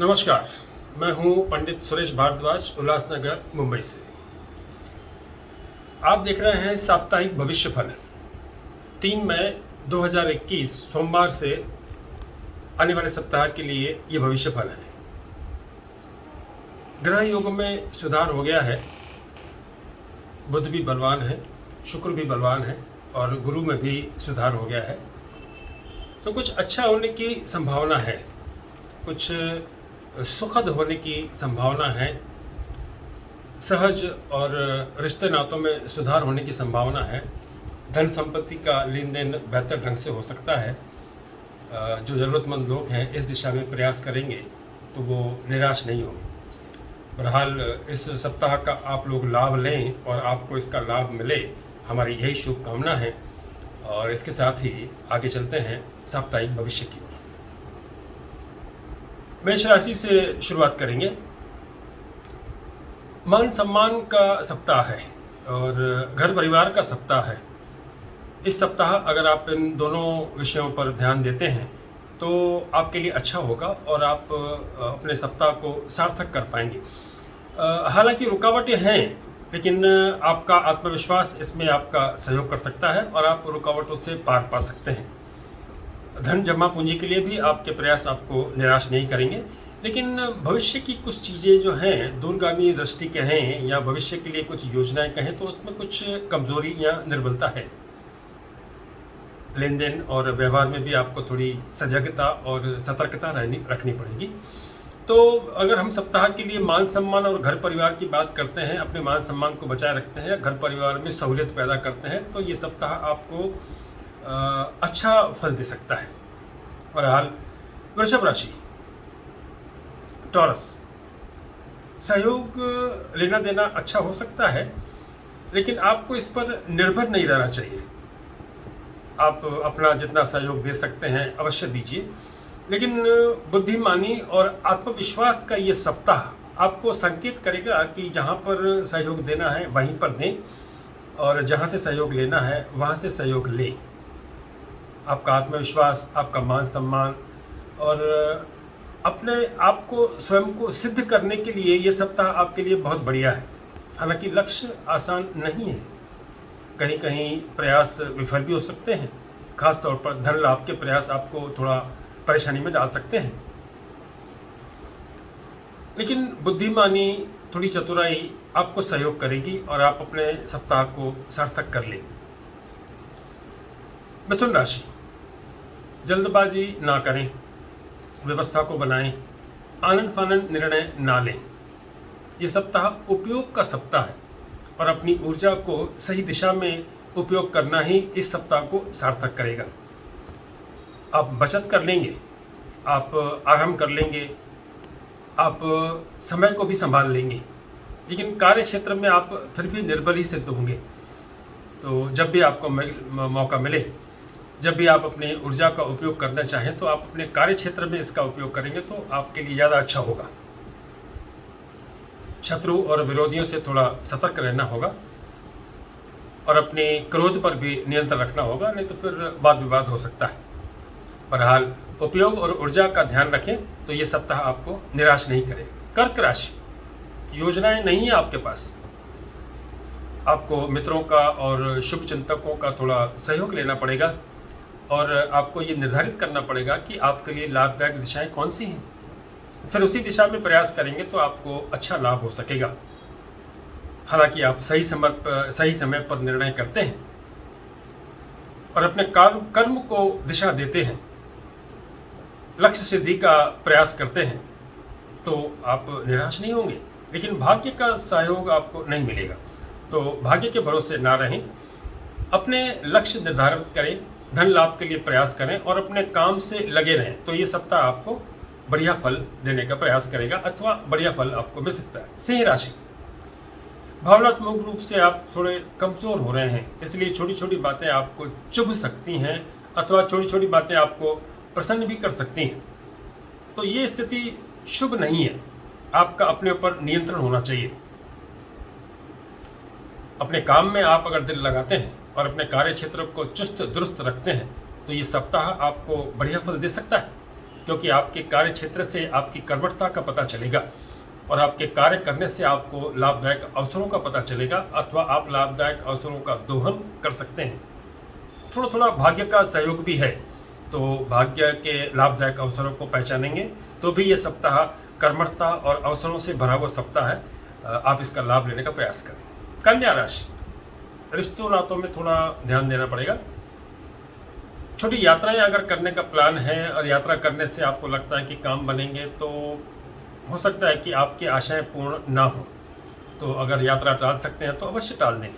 नमस्कार, मैं हूं पंडित सुरेश भारद्वाज, उल्लासनगर, मुंबई से। आप देख रहे हैं साप्ताहिक भविष्यफल 3 मई 2021 सोमवार से आने वाले सप्ताह के लिए ये भविष्यफल है। ग्रह योग में सुधार हो गया है। बुध भी बलवान है, शुक्र भी बलवान है और गुरु में भी सुधार हो गया है। तो कुछ अच्छा होने की संभावना है, कुछ सुखद होने की संभावना है, सहज और रिश्ते नातों में सुधार होने की संभावना है। धन संपत्ति का लेन देन बेहतर ढंग से हो सकता है। जो ज़रूरतमंद लोग हैं इस दिशा में प्रयास करेंगे तो वो निराश नहीं होंगे। बहरहाल इस सप्ताह का आप लोग लाभ लें और आपको इसका लाभ मिले, हमारी यही शुभकामना है। और इसके साथ ही आगे चलते हैं साप्ताहिक भविष्य की ओर। मेष राशि से शुरुआत करेंगे। मान सम्मान का सप्ताह है और घर परिवार का सप्ताह है। इस सप्ताह अगर आप इन दोनों विषयों पर ध्यान देते हैं तो आपके लिए अच्छा होगा और आप अपने सप्ताह को सार्थक कर पाएंगे। हालांकि रुकावटें हैं, लेकिन आपका आत्मविश्वास इसमें आपका सहयोग कर सकता है और आप रुकावटों से पार पा सकते हैं। धन जमा पूंजी के लिए भी आपके प्रयास आपको निराश नहीं करेंगे, लेकिन भविष्य की कुछ चीज़ें जो हैं, दूरगामी दृष्टि कहें या भविष्य के लिए कुछ योजनाएं कहें, तो उसमें कुछ कमजोरी या निर्बलता है। लेन देन और व्यवहार में भी आपको थोड़ी सजगता और सतर्कता रखनी पड़ेगी। तो अगर हम सप्ताह के लिए मान सम्मान और घर परिवार की बात करते हैं, अपने मान सम्मान को बचाए रखते हैं, घर परिवार में सहूलियत पैदा करते हैं, तो ये सप्ताह आपको अच्छा फल दे सकता है। बहरहाल वृषभ राशि, टॉरस, सहयोग लेना देना अच्छा हो सकता है, लेकिन आपको इस पर निर्भर नहीं रहना चाहिए। आप अपना जितना सहयोग दे सकते हैं अवश्य दीजिए, लेकिन बुद्धिमानी और आत्मविश्वास का ये सप्ताह आपको संकेत करेगा कि जहाँ पर सहयोग देना है वहीं पर दें और जहाँ से सहयोग लेना है वहाँ से सहयोग लें। आपका आत्मविश्वास, आपका मान सम्मान और अपने आप को स्वयं को सिद्ध करने के लिए ये सप्ताह आपके लिए बहुत बढ़िया है। हालांकि लक्ष्य आसान नहीं है, कहीं कहीं प्रयास विफल भी हो सकते हैं। खास तौर पर धन लाभ के प्रयास आपको थोड़ा परेशानी में डाल सकते हैं, लेकिन बुद्धिमानी, थोड़ी चतुराई आपको सहयोग करेगी और आप अपने सप्ताह को सार्थक कर लेंगे। मिथुन राशि, जल्दबाजी ना करें, व्यवस्था को बनाएं, आनन फानन निर्णय ना लें। ये सप्ताह उपयोग का सप्ताह है और अपनी ऊर्जा को सही दिशा में उपयोग करना ही इस सप्ताह को सार्थक करेगा। आप बचत कर लेंगे, आप आराम कर लेंगे, आप समय को भी संभाल लेंगे, लेकिन कार्य क्षेत्र में आप फिर भी निर्बल ही सिद्ध होंगे। तो जब भी आपको मौका मिले, जब भी आप अपनी ऊर्जा का उपयोग करना चाहें, तो आप अपने कार्य क्षेत्र में इसका उपयोग करेंगे तो आपके लिए ज़्यादा अच्छा होगा। शत्रु और विरोधियों से थोड़ा सतर्क रहना होगा और अपने क्रोध पर भी नियंत्रण रखना होगा, नहीं तो फिर वाद विवाद हो सकता है। बहरहाल उपयोग और ऊर्जा का ध्यान रखें तो ये सप्ताह आपको निराश नहीं करेगा। कर्क राशि, योजनाएं नहीं है आपके पास, आपको मित्रों का और शुभ चिंतकों का थोड़ा सहयोग लेना पड़ेगा और आपको ये निर्धारित करना पड़ेगा कि आपके लिए लाभदायक दिशाएं कौन सी हैं। फिर उसी दिशा में प्रयास करेंगे तो आपको अच्छा लाभ हो सकेगा। हालांकि आप सही समय पर निर्णय करते हैं और अपने कर्म को दिशा देते हैं, लक्ष्य सिद्धि का प्रयास करते हैं, तो आप निराश नहीं होंगे, लेकिन भाग्य का सहयोग आपको नहीं मिलेगा। तो भाग्य के भरोसे ना रहें, अपने लक्ष्य निर्धारित करें, धन लाभ के लिए प्रयास करें और अपने काम से लगे रहें, तो ये सप्ताह आपको बढ़िया फल देने का प्रयास करेगा अथवा बढ़िया फल आपको मिल सकता है। सिंह राशि, भावनात्मक रूप से आप थोड़े कमज़ोर हो रहे हैं, इसलिए छोटी छोटी बातें आपको चुभ सकती हैं अथवा छोटी छोटी बातें आपको प्रसन्न भी कर सकती हैं। तो ये स्थिति शुभ नहीं है, आपका अपने ऊपर नियंत्रण होना चाहिए। अपने काम में आप अगर दिल लगाते हैं और अपने कार्य क्षेत्र को चुस्त दुरुस्त रखते हैं तो ये सप्ताह आपको बढ़िया फल दे सकता है। क्योंकि आपके कार्य क्षेत्र से आपकी कर्मठता का पता चलेगा और आपके कार्य करने से आपको लाभदायक अवसरों का पता चलेगा, अथवा आप लाभदायक अवसरों का दोहन कर सकते हैं। थोड़ा थोड़ा भाग्य का सहयोग भी है, तो भाग्य के लाभदायक अवसरों को पहचानेंगे तो भी ये सप्ताह कर्मठता और अवसरों से भरा हुआ सप्ताह है। आप इसका लाभ लेने का प्रयास करें। कन्या राशि, रिश्तों नातों में थोड़ा ध्यान देना पड़ेगा। छोटी यात्राएं अगर करने का प्लान है और यात्रा करने से आपको लगता है कि काम बनेंगे, तो हो सकता है कि आपकी आशाएं पूर्ण ना हो, तो अगर यात्रा टाल सकते हैं तो अवश्य टाल दें।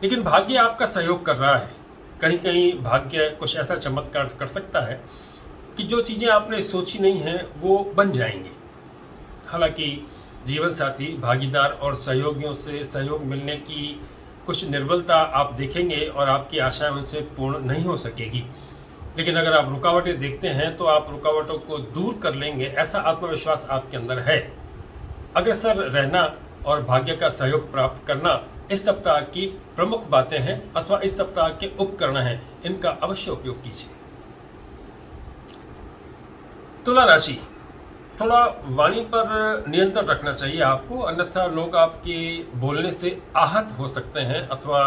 लेकिन भाग्य आपका सहयोग कर रहा है। कहीं कहीं भाग्य कुछ ऐसा चमत्कार कर सकता है कि जो चीज़ें आपने सोची नहीं हैं वो बन जाएंगी। हालांकि जीवन साथी, भागीदार और सहयोगियों से सहयोग मिलने की कुछ निर्बलता आप देखेंगे और आपकी आशाएं उनसे पूर्ण नहीं हो सकेगी। लेकिन अगर आप रुकावटें देखते हैं तो आप रुकावटों को दूर कर लेंगे, ऐसा आत्मविश्वास आपके अंदर है। अग्रसर रहना और भाग्य का सहयोग प्राप्त करना इस सप्ताह की प्रमुख बातें हैं, अथवा इस सप्ताह के उपकरण हैं। इनका अवश्य उपयोग कीजिए। तुला राशि, थोड़ा वाणी पर नियंत्रण रखना चाहिए आपको, अन्यथा लोग आपके बोलने से आहत हो सकते हैं अथवा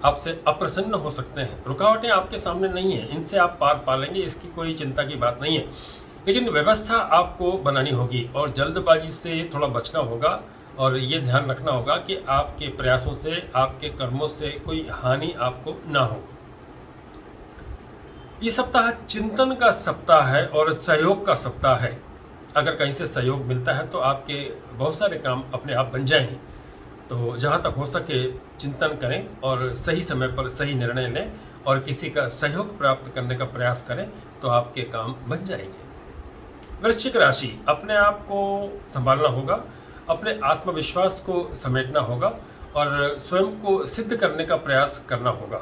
आपसे अप्रसन्न हो सकते हैं। रुकावटें आपके सामने नहीं है, इनसे आप पार पा लेंगे, इसकी कोई चिंता की बात नहीं है। लेकिन व्यवस्था आपको बनानी होगी और जल्दबाजी से थोड़ा बचना होगा, और ये ध्यान रखना होगा कि आपके प्रयासों से, आपके कर्मों से कोई हानि आपको ना हो। ये सप्ताह चिंतन का सप्ताह है और सहयोग का सप्ताह है। अगर कहीं से सहयोग मिलता है तो आपके बहुत सारे काम अपने आप बन जाएंगे। तो जहाँ तक हो सके चिंतन करें और सही समय पर सही निर्णय लें और किसी का सहयोग प्राप्त करने का प्रयास करें, तो आपके काम बन जाएंगे। वृश्चिक राशि, अपने आप को संभालना होगा, अपने आत्मविश्वास को समेटना होगा और स्वयं को सिद्ध करने का प्रयास करना होगा।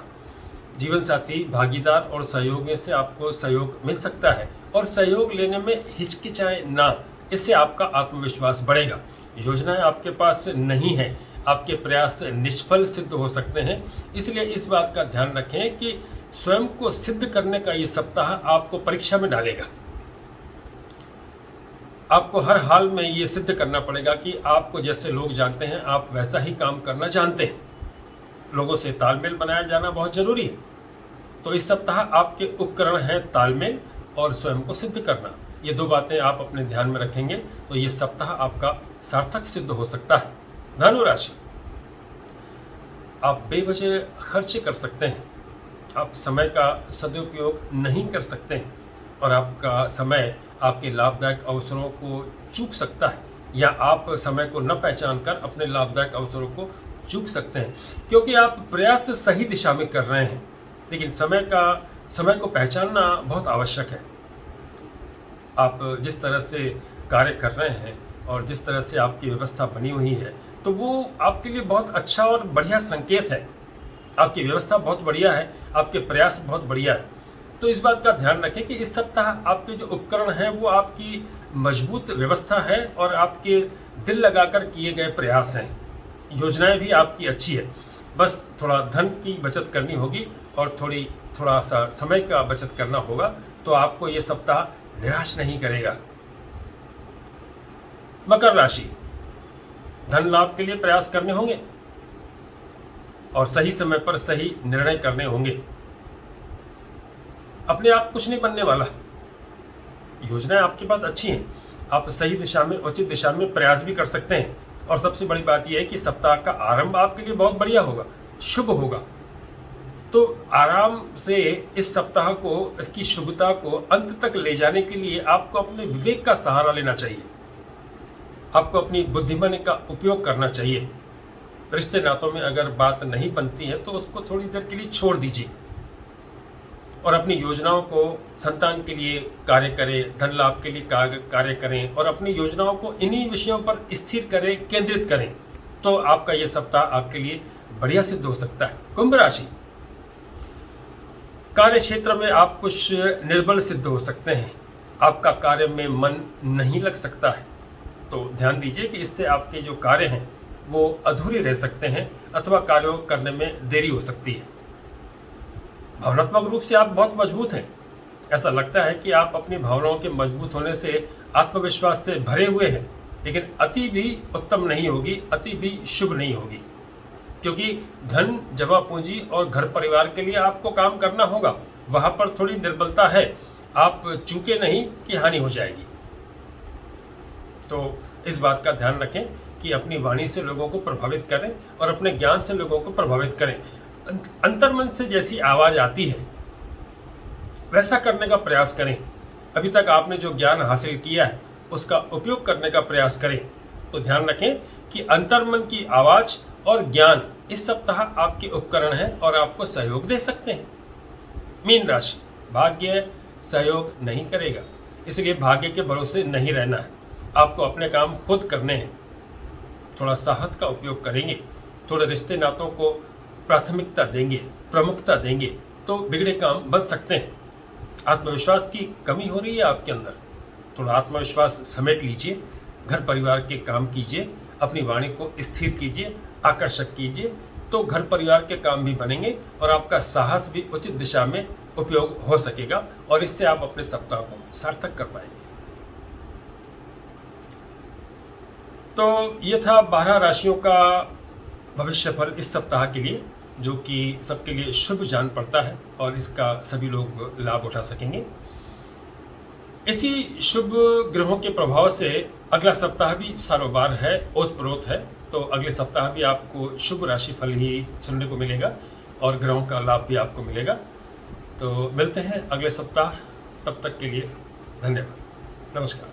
जीवन साथी, भागीदार और सहयोगियों से आपको सहयोग मिल सकता है और सहयोग लेने में हिचकिचाएं ना, इससे आपका आत्मविश्वास बढ़ेगा। योजनाएं आपके पास नहीं है, आपके प्रयास निष्फल सिद्ध हो सकते हैं, इसलिए इस बात का ध्यान रखें कि स्वयं को सिद्ध करने का ये सप्ताह आपको परीक्षा में डालेगा। आपको हर हाल में ये सिद्ध करना पड़ेगा कि आपको जैसे लोग जानते हैं आप वैसा ही काम करना जानते हैं। लोगों से तालमेल बनाया जाना बहुत जरूरी है। तो इस सप्ताह आपके उपकरण हैं तालमेल और स्वयं को सिद्ध करना। ये दो बातें आप अपने ध्यान में रखेंगे तो ये सप्ताह आपका सार्थक सिद्ध हो सकता है। धनु राशि, आप बेवजह खर्चे कर सकते हैं, आप समय का सदुपयोग नहीं कर सकते हैं और आपका समय आपके लाभदायक अवसरों को चूक सकता है, या आप समय को न पहचान कर अपने लाभदायक अवसरों को चूक सकते हैं, क्योंकि आप प्रयास सही दिशा में कर रहे हैं, लेकिन समय को पहचानना बहुत आवश्यक है। आप जिस तरह से कार्य कर रहे हैं और जिस तरह से आपकी व्यवस्था बनी हुई है, तो वो आपके लिए बहुत अच्छा और बढ़िया संकेत है। आपकी व्यवस्था बहुत बढ़िया है, आपके प्रयास बहुत बढ़िया है। तो इस बात का ध्यान रखें कि इस सप्ताह आपके जो उपकरण हैं वो आपकी मजबूत व्यवस्था है और आपके दिल लगाकर किए गए प्रयास हैं। योजनाएं भी आपकी अच्छी है, बस थोड़ा धन की बचत करनी होगी और थोड़ा सा समय का बचत करना होगा, तो आपको ये सप्ताह निराश नहीं करेगा। मकर राशि, धन लाभ के लिए प्रयास करने होंगे और सही समय पर सही निर्णय करने होंगे। अपने आप कुछ नहीं बनने वाला, योजनाएं आपके पास अच्छी हैं, आप सही दिशा में, उचित दिशा में प्रयास भी कर सकते हैं। और सबसे बड़ी बात यह है कि सप्ताह का आरंभ आपके लिए बहुत बढ़िया होगा, शुभ होगा। तो आराम से इस सप्ताह को, इसकी शुभता को अंत तक ले जाने के लिए आपको अपने विवेक का सहारा लेना चाहिए, आपको अपनी बुद्धिमानी का उपयोग करना चाहिए। रिश्ते नातों में अगर बात नहीं बनती है तो उसको थोड़ी देर के लिए छोड़ दीजिए और अपनी योजनाओं को, संतान के लिए कार्य करें, धन लाभ के लिए कार्य करें और अपनी योजनाओं को इन्हीं विषयों पर स्थिर करें, केंद्रित करें, तो आपका ये सप्ताह आपके लिए बढ़िया सिद्ध हो सकता है। कुंभ राशि, कार्य क्षेत्र में आप कुछ निर्बल सिद्ध हो सकते हैं, आपका कार्य में मन नहीं लग सकता है, तो ध्यान दीजिए कि इससे आपके जो कार्य हैं वो अधूरे रह सकते हैं अथवा कार्यों करने में देरी हो सकती है। भावनात्मक रूप से आप बहुत मजबूत हैं, ऐसा लगता है कि आप अपनी भावनाओं के मजबूत होने से, आत्मविश्वास से भरे हुए हैं, लेकिन अति भी उत्तम नहीं होगी, अति भी शुभ नहीं होगी, क्योंकि धन, जमा पूंजी और घर परिवार के लिए आपको काम करना होगा। वहाँ पर थोड़ी निर्बलता है, आप चूके नहीं कि हानि हो जाएगी। तो इस बात का ध्यान रखें कि अपनी वाणी से लोगों को प्रभावित करें और अपने ज्ञान से लोगों को प्रभावित करें। अंतर्मन से जैसी आवाज़ आती है वैसा करने का प्रयास करें। अभी तक आपने जो ज्ञान हासिल किया है उसका उपयोग करने का प्रयास करें। तो ध्यान रखें कि अंतर्मन की आवाज़ और ज्ञान इस सप्ताह आपके उपकरण हैं और आपको सहयोग दे सकते हैं। मीन राशि, भाग्य सहयोग नहीं करेगा, इसलिए भाग्य के भरोसे नहीं रहना है। आपको अपने काम खुद करने हैं। थोड़ा साहस का उपयोग करेंगे, थोड़े रिश्ते नातों को प्राथमिकता देंगे, प्रमुखता देंगे, तो बिगड़े काम बच सकते हैं। आत्मविश्वास की कमी हो रही है आपके अंदर, थोड़ा आत्मविश्वास समेट लीजिए, घर परिवार के काम कीजिए, अपनी वाणी को स्थिर कीजिए, आकर्षक कीजिए, तो घर परिवार के काम भी बनेंगे और आपका साहस भी उचित दिशा में उपयोग हो सकेगा और इससे आप अपने सप्ताह को सार्थक कर पाएंगे। तो ये था 12 राशियों का भविष्यफल इस सप्ताह के लिए, जो कि सबके लिए शुभ जान पड़ता है और इसका सभी लोग लाभ उठा सकेंगे। इसी शुभ ग्रहों के प्रभाव से अगला सप्ताह भी सारोबार है, ओतप्रोत है। तो अगले सप्ताह भी आपको शुभ राशिफल ही सुनने को मिलेगा और ग्रहों का लाभ भी आपको मिलेगा। तो मिलते हैं अगले सप्ताह, तब तक के लिए धन्यवाद, नमस्कार।